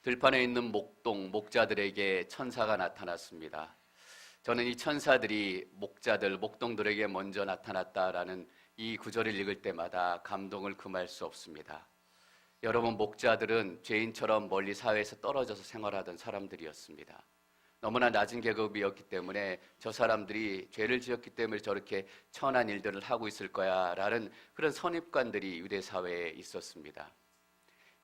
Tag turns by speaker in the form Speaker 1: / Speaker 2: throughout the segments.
Speaker 1: 들판에 있는 목자들에게 천사가 나타났습니다. 저는 이 천사들이 목동들에게 먼저 나타났다라는 이 구절을 읽을 때마다 감동을 금할 수 없습니다. 여러분, 목자들은 죄인처럼 멀리 사회에서 떨어져서 생활하던 사람들이었습니다. 너무나 낮은 계급이었기 때문에 저 사람들이 죄를 지었기 때문에 저렇게 천한 일들을 하고 있을 거야 라는 그런 선입관들이 유대 사회에 있었습니다.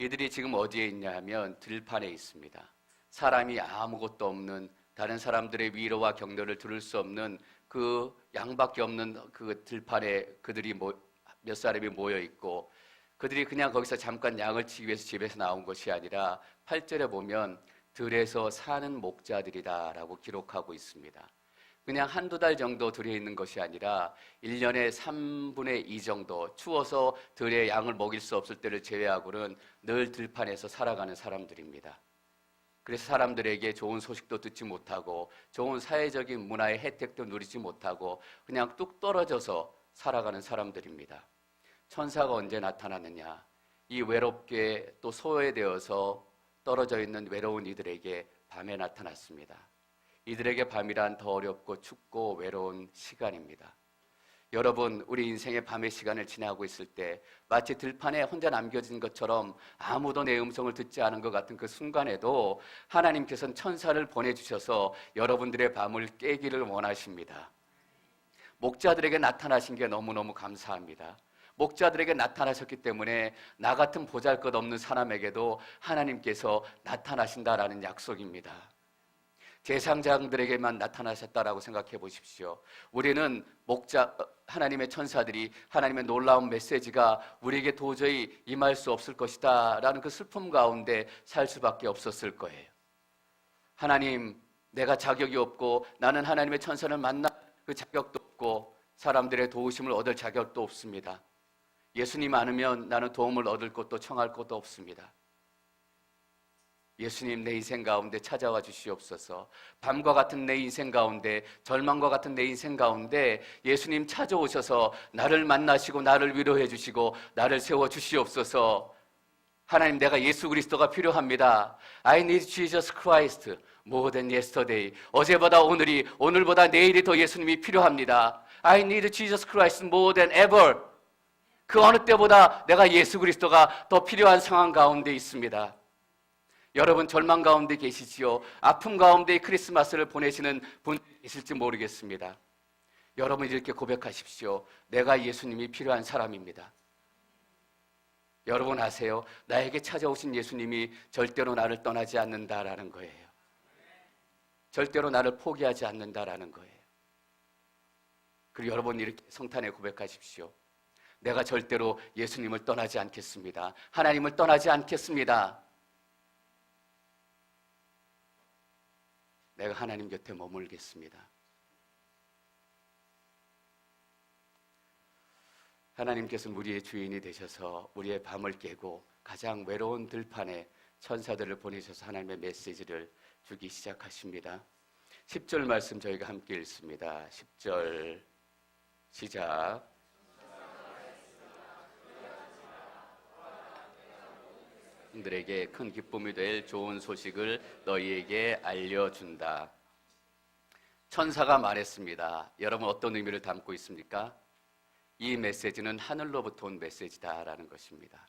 Speaker 1: 이들이 지금 어디에 있냐 하면 들판에 있습니다. 사람이 아무것도 없는, 다른 사람들의 위로와 격려를 들을 수 없는 그 양밖에 없는 그 들판에 그들이 몇 사람이 모여 있고, 그들이 그냥 거기서 잠깐 양을 치기 위해서 집에서 나온 것이 아니라 8절에 보면 들에서 사는 목자들이다 라고 기록하고 있습니다. 그냥 한두 달 정도 들에 있는 것이 아니라 1년에 3분의 2 정도, 추워서 들에 양을 먹일 수 없을 때를 제외하고는 늘 들판에서 살아가는 사람들입니다. 그래서 사람들에게 좋은 소식도 듣지 못하고 좋은 사회적인 문화의 혜택도 누리지 못하고 그냥 뚝 떨어져서 살아가는 사람들입니다. 천사가 언제 나타나느냐? 이 외롭게 또 소외되어서 떨어져 있는 외로운 이들에게 밤에 나타났습니다. 이들에게 밤이란 더 어렵고 춥고 외로운 시간입니다. 여러분, 우리 인생의 밤의 시간을 지나고 있을 때 마치 들판에 혼자 남겨진 것처럼 아무도 내 음성을 듣지 않은 것 같은 그 순간에도 하나님께서는 천사를 보내주셔서 여러분들의 밤을 깨기를 원하십니다. 목자들에게 나타나신 게 너무너무 감사합니다. 목자들에게 나타나셨기 때문에 나 같은 보잘것없는 사람에게도 하나님께서 나타나신다라는 약속입니다. 제사장들에게만 나타나셨다라고 생각해 보십시오. 우리는 하나님의 천사들이 하나님의 놀라운 메시지가 우리에게 도저히 임할 수 없을 것이다 라는 그 슬픔 가운데 살 수밖에 없었을 거예요. 하나님, 내가 자격이 없고 나는 하나님의 천사를 만날 그 자격도 없고 사람들의 도우심을 얻을 자격도 없습니다. 예수님 않으면 나는 도움을 얻을 것도 청할 것도 없습니다. 예수님, 내 인생 가운데 찾아와 주시옵소서. 밤과 같은 내 인생 가운데, 절망과 같은 내 인생 가운데 예수님 찾아오셔서 나를 만나시고 나를 위로해 주시고 나를 세워 주시옵소서. 하나님, 내가 예수 그리스도가 필요합니다. I need Jesus Christ more than yesterday. 어제보다 오늘이, 오늘보다 내일이 더 예수님이 필요합니다. I need Jesus Christ more than ever. 그 어느 때보다 내가 예수 그리스도가 더 필요한 상황 가운데 있습니다. 여러분, 절망 가운데 계시지요? 아픔 가운데 크리스마스를 보내시는 분 있을지 모르겠습니다. 여러분, 이렇게 고백하십시오. 내가 예수님이 필요한 사람입니다. 여러분 아세요? 나에게 찾아오신 예수님이 절대로 나를 떠나지 않는다라는 거예요. 절대로 나를 포기하지 않는다라는 거예요. 그리고 여러분, 이렇게 성탄에 고백하십시오. 내가 절대로 예수님을 떠나지 않겠습니다. 하나님을 떠나지 않겠습니다. 내가 하나님 곁에 머물겠습니다. 하나님께서는 우리의 주인이 되셔서 우리의 밤을 깨고 가장 외로운 들판에 천사들을 보내셔서 하나님의 메시지를 주기 시작하십니다. 10절 말씀 저희가 함께 읽습니다. 10절 시작. 들에게 큰 기쁨이 될 좋은 소식을 너희에게 알려준다. 천사가 말했습니다. 여러분, 어떤 의미를 담고 있습니까? 이 메시지는 하늘로부터 온 메시지다라는 것입니다.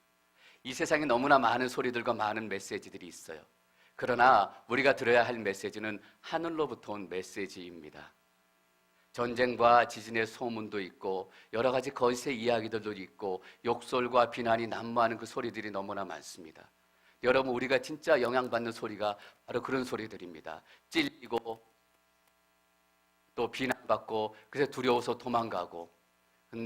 Speaker 1: 이 세상에 너무나 많은 소리들과 많은 메시지들이 있어요. 그러나 우리가 들어야 할 메시지는 하늘로부터 온 메시지입니다. 전쟁과 지진의 소문도 있고 여러 가지 거짓의 이야기들도 있고 욕설과 비난이 난무하는 그 소리들이 너무나 많습니다. 여러분, 우리가 진짜 영향받는 소리가 바로 그런 소리들입니다. 찔리고 또 비난받고 그래서 두려워서 도망가고.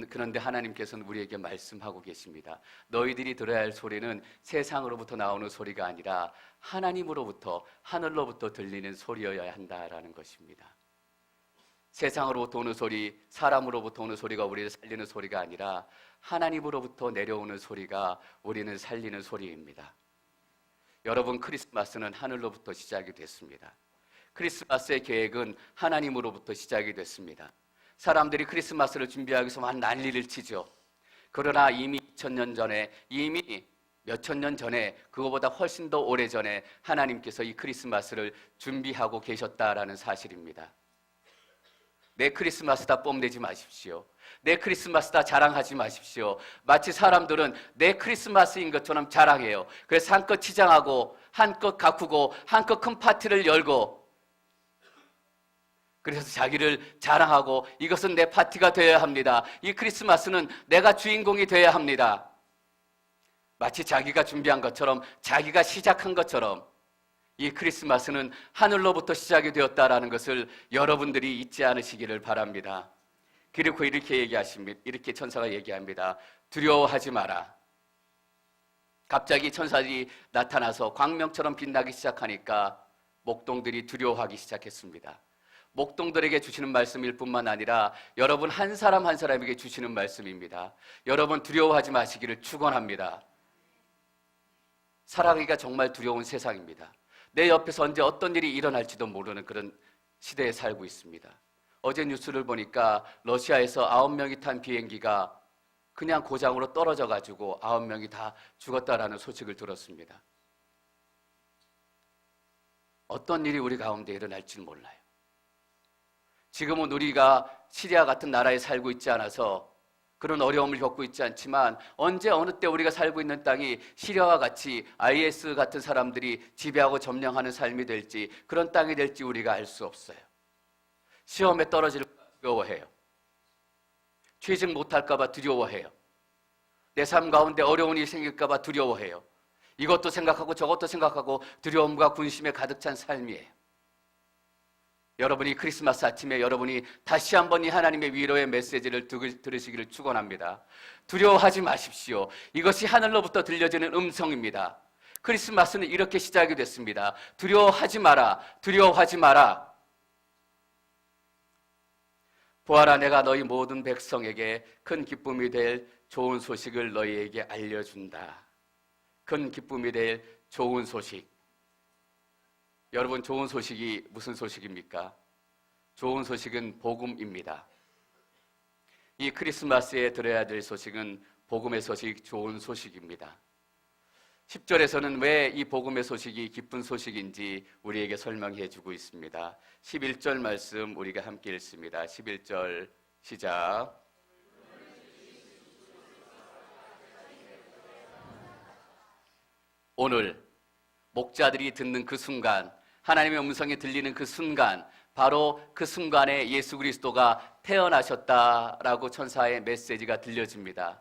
Speaker 1: 그런데 하나님께서는 우리에게 말씀하고 계십니다. 너희들이 들어야 할 소리는 세상으로부터 나오는 소리가 아니라 하나님으로부터, 하늘로부터 들리는 소리여야 한다라는 것입니다. 세상으로부터 오는 소리, 사람으로부터 오는 소리가 우리를 살리는 소리가 아니라 하나님으로부터 내려오는 소리가 우리는 살리는 소리입니다. 여러분, 크리스마스는 하늘로부터 시작이 됐습니다. 크리스마스의 계획은 하나님으로부터 시작이 됐습니다. 사람들이 크리스마스를 준비하기 위해서 막 난리를 치죠. 그러나 이미 2000년 전에 이미 몇천 년 전에, 그거보다 훨씬 더 오래전에 하나님께서 이 크리스마스를 준비하고 계셨다라는 사실입니다. 내 크리스마스다 뽐내지 마십시오. 내 크리스마스다 자랑하지 마십시오. 마치 사람들은 내 크리스마스인 것처럼 자랑해요. 그래서 한껏 치장하고 한껏 가꾸고 한껏 큰 파티를 열고, 그래서 자기를 자랑하고 이것은 내 파티가 되어야 합니다. 이 크리스마스는 내가 주인공이 되어야 합니다. 마치 자기가 준비한 것처럼, 자기가 시작한 것처럼 이 크리스마스는 하늘로부터 시작이 되었다라는 것을 여러분들이 잊지 않으시기를 바랍니다. 그리고 이렇게 얘기하십니다. 이렇게 천사가 얘기합니다. 두려워하지 마라. 갑자기 천사들이 나타나서 광명처럼 빛나기 시작하니까 목동들이 두려워하기 시작했습니다. 목동들에게 주시는 말씀일 뿐만 아니라 여러분 한 사람 한 사람에게 주시는 말씀입니다. 여러분 두려워하지 마시기를 축원합니다. 살아가기가 정말 두려운 세상입니다. 내 옆에서 언제 어떤 일이 일어날지도 모르는 그런 시대에 살고 있습니다. 어제 뉴스를 보니까 러시아에서 9명이 탄 비행기가 그냥 고장으로 떨어져 가지고 9명이 다 죽었다라는 소식을 들었습니다. 어떤 일이 우리 가운데 일어날지는 몰라요. 지금은 우리가 시리아 같은 나라에 살고 있지 않아서 그런 어려움을 겪고 있지 않지만, 언제 어느 때 우리가 살고 있는 땅이 시리아와 같이 IS 같은 사람들이 지배하고 점령하는 삶이 될지, 그런 땅이 될지 우리가 알 수 없어요. 시험에 떨어질까 봐 두려워해요. 취직 못할까 봐 두려워해요. 내 삶 가운데 어려운 일이 생길까 봐 두려워해요. 이것도 생각하고 저것도 생각하고 두려움과 군심에 가득 찬 삶이에요. 여러분이 크리스마스 아침에 여러분이 다시 한번 이 하나님의 위로의 메시지를 들으시기를 축원합니다. 두려워하지 마십시오. 이것이 하늘로부터 들려지는 음성입니다. 크리스마스는 이렇게 시작이 됐습니다. 두려워하지 마라. 두려워하지 마라. 보아라, 내가 너희 모든 백성에게 큰 기쁨이 될 좋은 소식을 너희에게 알려준다. 큰 기쁨이 될 좋은 소식. 여러분, 좋은 소식이 무슨 소식입니까? 좋은 소식은 복음입니다. 이 크리스마스에 들어야 될 소식은 복음의 소식, 좋은 소식입니다. 10절에서는 왜 이 복음의 소식이 기쁜 소식인지 우리에게 설명해 주고 있습니다. 11절 말씀 우리가 함께 읽습니다. 11절 시작. 오늘 목자들이 듣는 그 순간, 하나님의 음성이 들리는 그 순간, 바로 그 순간에 예수 그리스도가 태어나셨다라고 천사의 메시지가 들려집니다.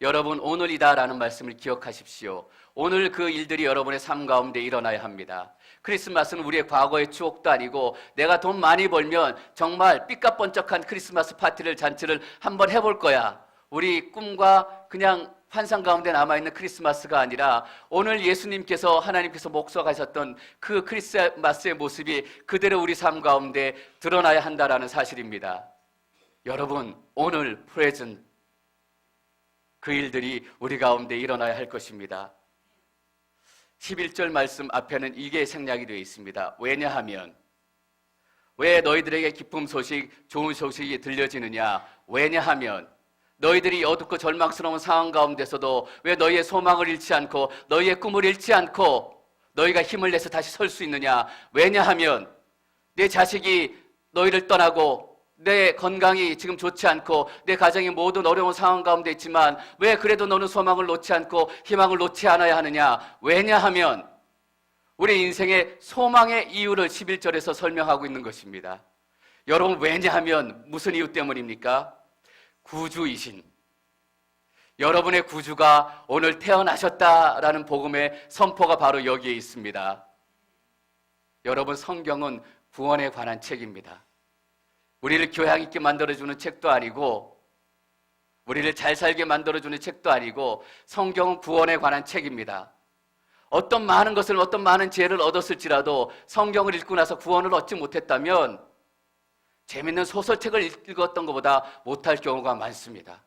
Speaker 1: 여러분, 오늘이다라는 말씀을 기억하십시오. 오늘 그 일들이 여러분의 삶 가운데 일어나야 합니다. 크리스마스는 우리의 과거의 추억도 아니고, 내가 돈 많이 벌면 정말 삐까뻔쩍한 크리스마스 파티를, 잔치를 한번 해볼 거야, 우리 꿈과 그냥 환상 가운데 남아있는 크리스마스가 아니라, 오늘 예수님께서, 하나님께서 목소하셨던 그 크리스마스의 모습이 그대로 우리 삶 가운데 드러나야 한다라는 사실입니다. 여러분, 오늘 프레젠트, 그 일들이 우리 가운데 일어나야 할 것입니다. 11절 말씀 앞에는 이게 생략이 되어 있습니다. 왜냐하면, 왜 너희들에게 기쁨 소식, 좋은 소식이 들려지느냐? 왜냐하면 너희들이 어둡고 절망스러운 상황 가운데서도 왜 너희의 소망을 잃지 않고 너희의 꿈을 잃지 않고 너희가 힘을 내서 다시 설 수 있느냐? 왜냐하면 내 자식이 너희를 떠나고 내 건강이 지금 좋지 않고 내 가정이 모든 어려운 상황 가운데 있지만 왜 그래도 너는 소망을 놓지 않고 희망을 놓지 않아야 하느냐? 왜냐하면 우리 인생의 소망의 이유를 11절에서 설명하고 있는 것입니다. 여러분, 왜냐하면 무슨 이유 때문입니까? 구주이신 여러분의 구주가 오늘 태어나셨다라는 복음의 선포가 바로 여기에 있습니다. 여러분, 성경은 구원에 관한 책입니다. 우리를 교양 있게 만들어주는 책도 아니고, 우리를 잘 살게 만들어주는 책도 아니고, 성경은 구원에 관한 책입니다. 어떤 많은 것을, 어떤 많은 지혜를 얻었을지라도 성경을 읽고 나서 구원을 얻지 못했다면 재밌는 소설책을 읽었던 것보다 못할 경우가 많습니다.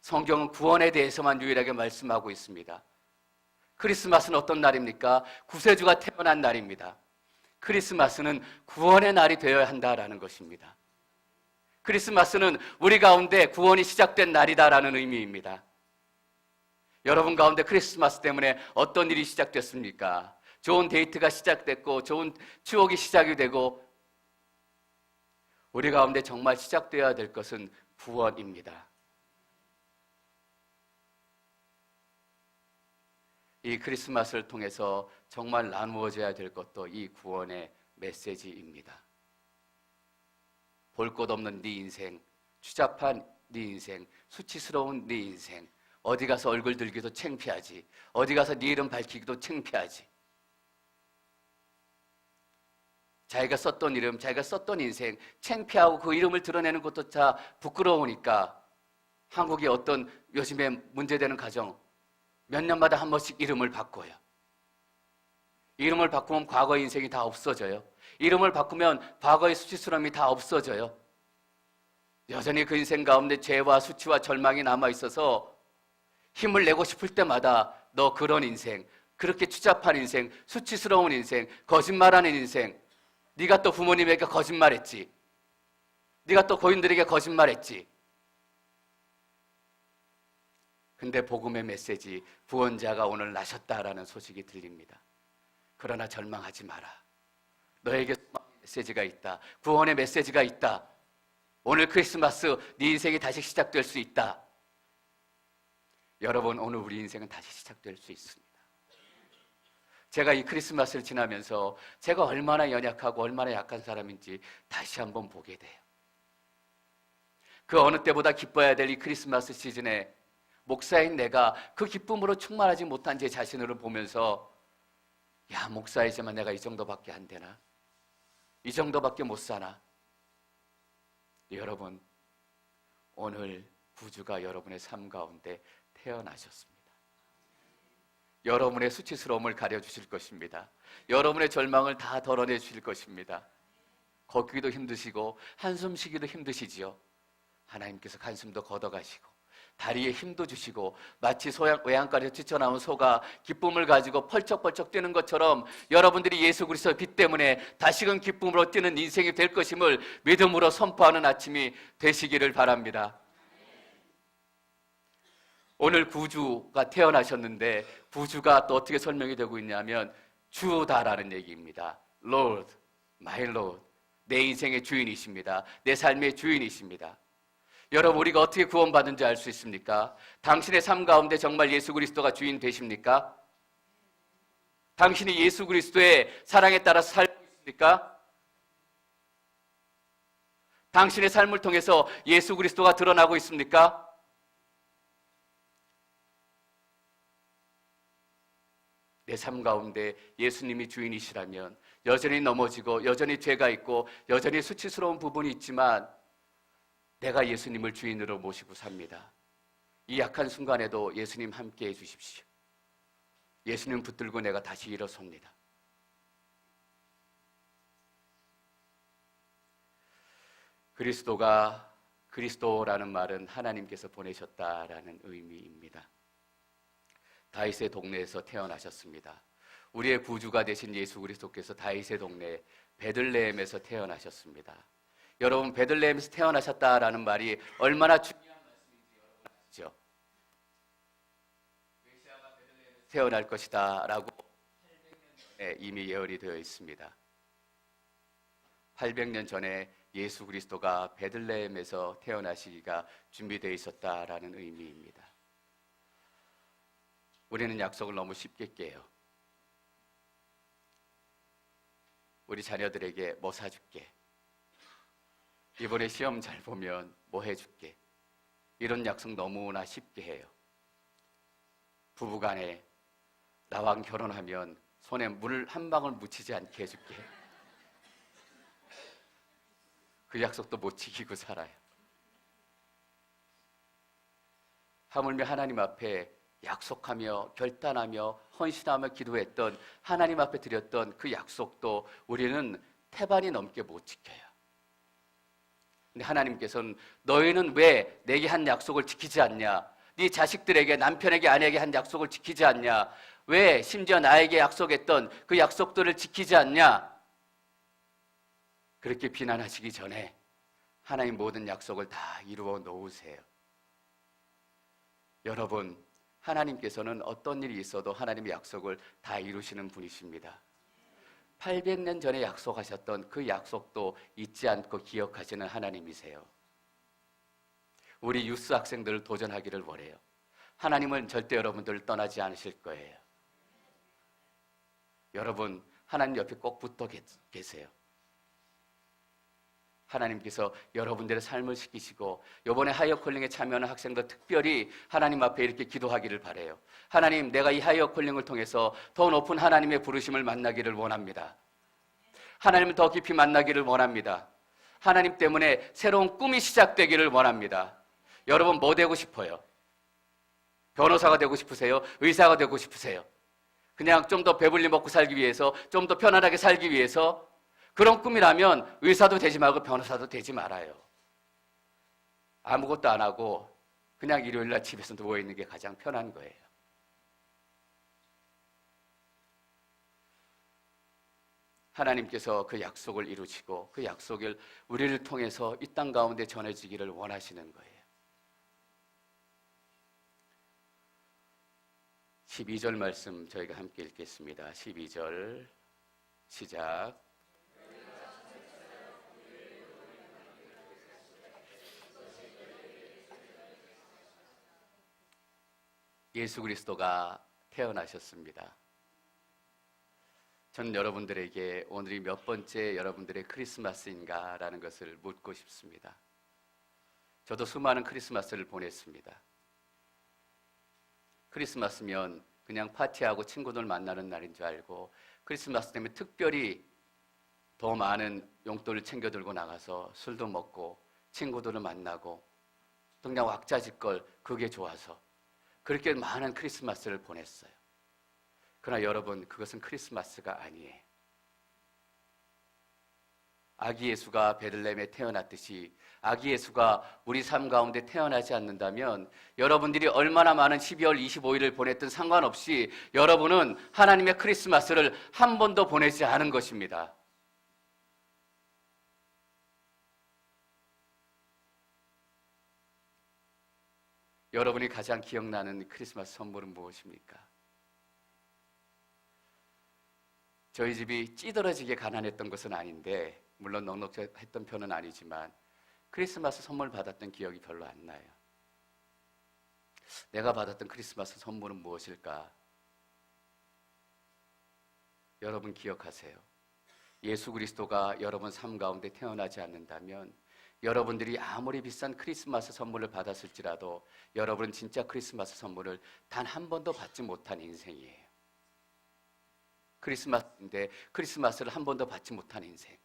Speaker 1: 성경은 구원에 대해서만 유일하게 말씀하고 있습니다. 크리스마스는 어떤 날입니까? 구세주가 태어난 날입니다. 크리스마스는 구원의 날이 되어야 한다라는 것입니다. 크리스마스는 우리 가운데 구원이 시작된 날이다라는 의미입니다. 여러분 가운데 크리스마스 때문에 어떤 일이 시작됐습니까? 좋은 데이트가 시작됐고 좋은 추억이 시작이 되고 우리 가운데 정말 시작되어야 될 것은 구원입니다. 이 크리스마스를 통해서 정말 나누어져야 될 것도 이 구원의 메시지입니다. 볼 것 없는 네 인생, 추잡한 네 인생, 수치스러운 네 인생, 어디 가서 얼굴 들기도 창피하지, 어디 가서 네 이름 밝히기도 창피하지. 자기가 썼던 이름, 자기가 썼던 인생 창피하고 그 이름을 드러내는 것도 다 부끄러우니까 한국의 어떤 요즘에 문제되는 가정 몇 년마다 한 번씩 이름을 바꿔요. 이름을 바꾸면 과거의 인생이 다 없어져요. 이름을 바꾸면 과거의 수치스러움이 다 없어져요. 여전히 그 인생 가운데 죄와 수치와 절망이 남아있어서 힘을 내고 싶을 때마다 너 그런 인생, 그렇게 추잡한 인생, 수치스러운 인생, 거짓말하는 인생, 네가 또 부모님에게 거짓말했지, 네가 또 고인들에게 거짓말했지. 근데 복음의 메시지, 구원자가 오늘 나셨다라는 소식이 들립니다. 그러나 절망하지 마라. 너에게 메시지가 있다. 구원의 메시지가 있다. 오늘 크리스마스 네 인생이 다시 시작될 수 있다. 여러분, 오늘 우리 인생은 다시 시작될 수 있습니다. 제가 이 크리스마스를 지나면서 제가 얼마나 연약하고 얼마나 약한 사람인지 다시 한번 보게 돼요. 그 어느 때보다 기뻐야 될 이 크리스마스 시즌에 목사인 내가 그 기쁨으로 충만하지 못한 제 자신을 보면서 야, 목사이지만 내가 이 정도밖에 안 되나? 이 정도밖에 못 사나? 여러분, 오늘 구주가 여러분의 삶 가운데 태어나셨습니다. 여러분의 수치스러움을 가려주실 것입니다. 여러분의 절망을 다 덜어내 주실 것입니다. 걷기도 힘드시고 한숨 쉬기도 힘드시지요. 하나님께서 한숨도 걷어가시고 다리에 힘도 주시고 마치 외양간에서 뛰쳐나온 소가 기쁨을 가지고 펄쩍펄쩍 뛰는 것처럼 여러분들이 예수 그리스도의 빛 때문에 다시금 기쁨으로 뛰는 인생이 될 것임을 믿음으로 선포하는 아침이 되시기를 바랍니다. 오늘 구주가 태어나셨는데 구주가 또 어떻게 설명이 되고 있냐면 주다라는 얘기입니다. Lord, my Lord. 내 인생의 주인이십니다. 내 삶의 주인이십니다. 여러분, 우리가 어떻게 구원받은지 알 수 있습니까? 당신의 삶 가운데 정말 예수 그리스도가 주인 되십니까? 당신이 예수 그리스도의 사랑에 따라서 살고 있습니까? 당신의 삶을 통해서 예수 그리스도가 드러나고 있습니까? 내 삶 가운데 예수님이 주인이시라면 여전히 넘어지고 여전히 죄가 있고 여전히 수치스러운 부분이 있지만 내가 예수님을 주인으로 모시고 삽니다. 이 약한 순간에도 예수님 함께 해주십시오. 예수님 붙들고 내가 다시 일어섭니다. 그리스도라는 말은 하나님께서 보내셨다라는 의미입니다. 다윗의 동네에서 태어나셨습니다. 우리의 구주가 되신 예수 그리스도께서 다윗의 동네 베들레헴에서 태어나셨습니다. 여러분, 베들레헴에서 태어나셨다라는 말이 얼마나 중요한 말씀인지 여러분 아시죠? 메시아가 베들레헴에서 태어날 것이다 라고 800년 전에 이미 예언이 되어 있습니다. 800년 전에 예수 그리스도가 베들레헴에서 태어나시기가 준비되어 있었다라는 의미입니다. 우리는 약속을 너무 쉽게 깨요. 우리 자녀들에게 뭐 사줄게, 이번에 시험 잘 보면 뭐 해줄게, 이런 약속 너무나 쉽게 해요. 부부간에 나와 결혼하면 손에 물 한 방울 묻히지 않게 해줄게, 그 약속도 못 지키고 살아요. 하물며 하나님 앞에 약속하며 결단하며 헌신하며 기도했던 하나님 앞에 드렸던 그 약속도 우리는 태반이 넘게 못 지켜요. 근데 하나님께서는 너희는 왜 내게 한 약속을 지키지 않냐? 네 자식들에게, 남편에게, 아내에게 한 약속을 지키지 않냐? 왜 심지어 나에게 약속했던 그 약속들을 지키지 않냐? 그렇게 비난하시기 전에 하나님 모든 약속을 다 이루어 놓으세요. 여러분, 하나님께서는 어떤 일이 있어도 하나님의 약속을 다 이루시는 분이십니다. 800년 전에 약속하셨던 그 약속도 잊지 않고 기억하시는 하나님이세요. 우리 유스 학생들을 도전하기를 원해요. 하나님은 절대 여러분들을 떠나지 않으실 거예요. 여러분, 하나님 옆에 꼭 붙어 계세요. 하나님께서 여러분들의 삶을 지키시고 이번에 하이어 콜링에 참여하는 학생들 특별히 하나님 앞에 이렇게 기도하기를 바라요. 하나님, 내가 이 하이어 콜링을 통해서 더 높은 하나님의 부르심을 만나기를 원합니다. 하나님을 더 깊이 만나기를 원합니다. 하나님 때문에 새로운 꿈이 시작되기를 원합니다. 여러분, 뭐 되고 싶어요? 변호사가 되고 싶으세요? 의사가 되고 싶으세요? 그냥 좀 더 배불리 먹고 살기 위해서, 좀 더 편안하게 살기 위해서? 그런 꿈이라면 의사도 되지 말고 변호사도 되지 말아요. 아무것도 안 하고 그냥 일요일날 집에서 누워있는 게 가장 편한 거예요. 하나님께서 그 약속을 이루시고 그 약속을 우리를 통해서 이 땅 가운데 전해지기를 원하시는 거예요. 12절 말씀 저희가 함께 읽겠습니다. 12절 시작. 예수 그리스도가 태어나셨습니다. 저는 여러분들에게 오늘이 몇 번째 여러분들의 크리스마스인가라는 것을 묻고 싶습니다. 저도 수많은 크리스마스를 보냈습니다. 크리스마스면 그냥 파티하고 친구들 만나는 날인 줄 알고 크리스마스 때문에 특별히 더 많은 용돈을 챙겨 들고 나가서 술도 먹고 친구들을 만나고 또 그냥 왁자지껄 그게 좋아서 그렇게 많은 크리스마스를 보냈어요. 그러나 여러분, 그것은 크리스마스가 아니에요. 아기 예수가 베들레헴에 태어났듯이 아기 예수가 우리 삶 가운데 태어나지 않는다면 여러분들이 얼마나 많은 12월 25일을 보냈든 상관없이 여러분은 하나님의 크리스마스를 한 번도 보내지 않은 것입니다. 여러분이 가장 기억나는 크리스마스 선물은 무엇입니까? 저희 집이 찌들어지게 가난했던 것은 아닌데, 물론 넉넉했던 편은 아니지만 크리스마스 선물 받았던 기억이 별로 안 나요. 내가 받았던 크리스마스 선물은 무엇일까? 여러분 기억하세요. 예수 그리스도가 여러분 삶 가운데 태어나지 않는다면 여러분들이 아무리 비싼 크리스마스 선물을 받았을지라도 여러분은 진짜 크리스마스 선물을 단 한 번도 받지 못한 인생이에요. 크리스마스인데 크리스마스를 한 번도 받지 못한 인생.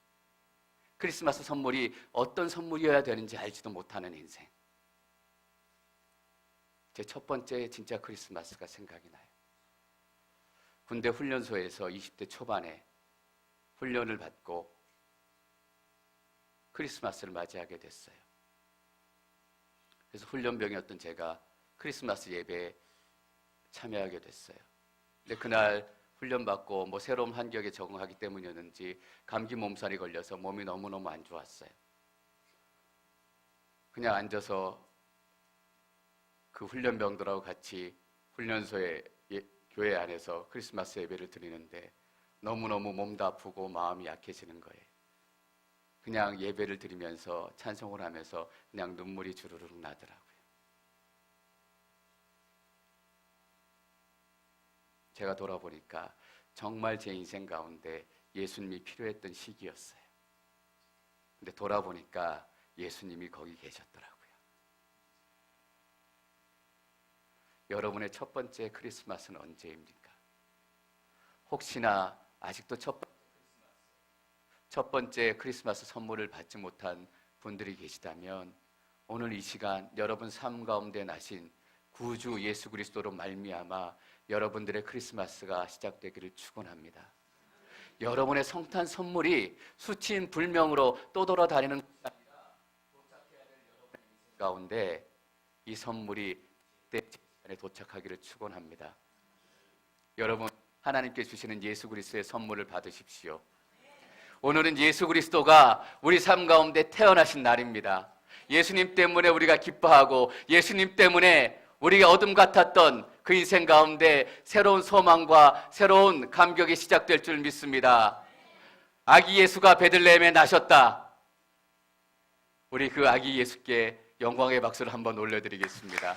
Speaker 1: 크리스마스 선물이 어떤 선물이어야 되는지 알지도 못하는 인생. 제 첫 번째 진짜 크리스마스가 생각이 나요. 군대 훈련소에서 20대 초반에 훈련을 받고 크리스마스를 맞이하게 됐어요. 그래서 훈련병이었던 제가 크리스마스 예배에 참여하게 됐어요. 근데 그날 훈련받고 새로운 환경에 적응하기 때문이었는지 감기 몸살이 걸려서 몸이 너무너무 안 좋았어요. 그냥 앉아서 그 훈련병들하고 같이 훈련소에 교회 안에서 크리스마스 예배를 드리는데 너무너무 몸도 아프고 마음이 약해지는 거예요. 그냥 예배를 드리면서 찬송을 하면서 그냥 눈물이 주르륵 나더라고요. 제가 돌아보니까 정말 제 인생 가운데 예수님이 필요했던 시기였어요. 근데 돌아보니까 예수님이 거기 계셨더라고요. 여러분의 첫 번째 크리스마스는 언제입니까? 혹시나 아직도 첫 번째 크리스마스 선물을 받지 못한 분들이 계시다면 오늘 이 시간 여러분 삶 가운데 나신 구주 예수 그리스도로 말미암아 여러분들의 크리스마스가 시작되기를 축원합니다. 여러분의 성탄 선물이 수치인 불명으로 떠돌아다니는 도착해야 될 여러분의 인생 가운데 이 선물이 그때 시간에 도착하기를 축원합니다. 여러분, 하나님께 주시는 예수 그리스도의 선물을 받으십시오. 오늘은 예수 그리스도가 우리 삶 가운데 태어나신 날입니다. 예수님 때문에 우리가 기뻐하고 예수님 때문에 우리가 어둠 같았던 그 인생 가운데 새로운 소망과 새로운 감격이 시작될 줄 믿습니다. 아기 예수가 베들레헴에 나셨다. 우리 그 아기 예수께 영광의 박수를 한번 올려드리겠습니다.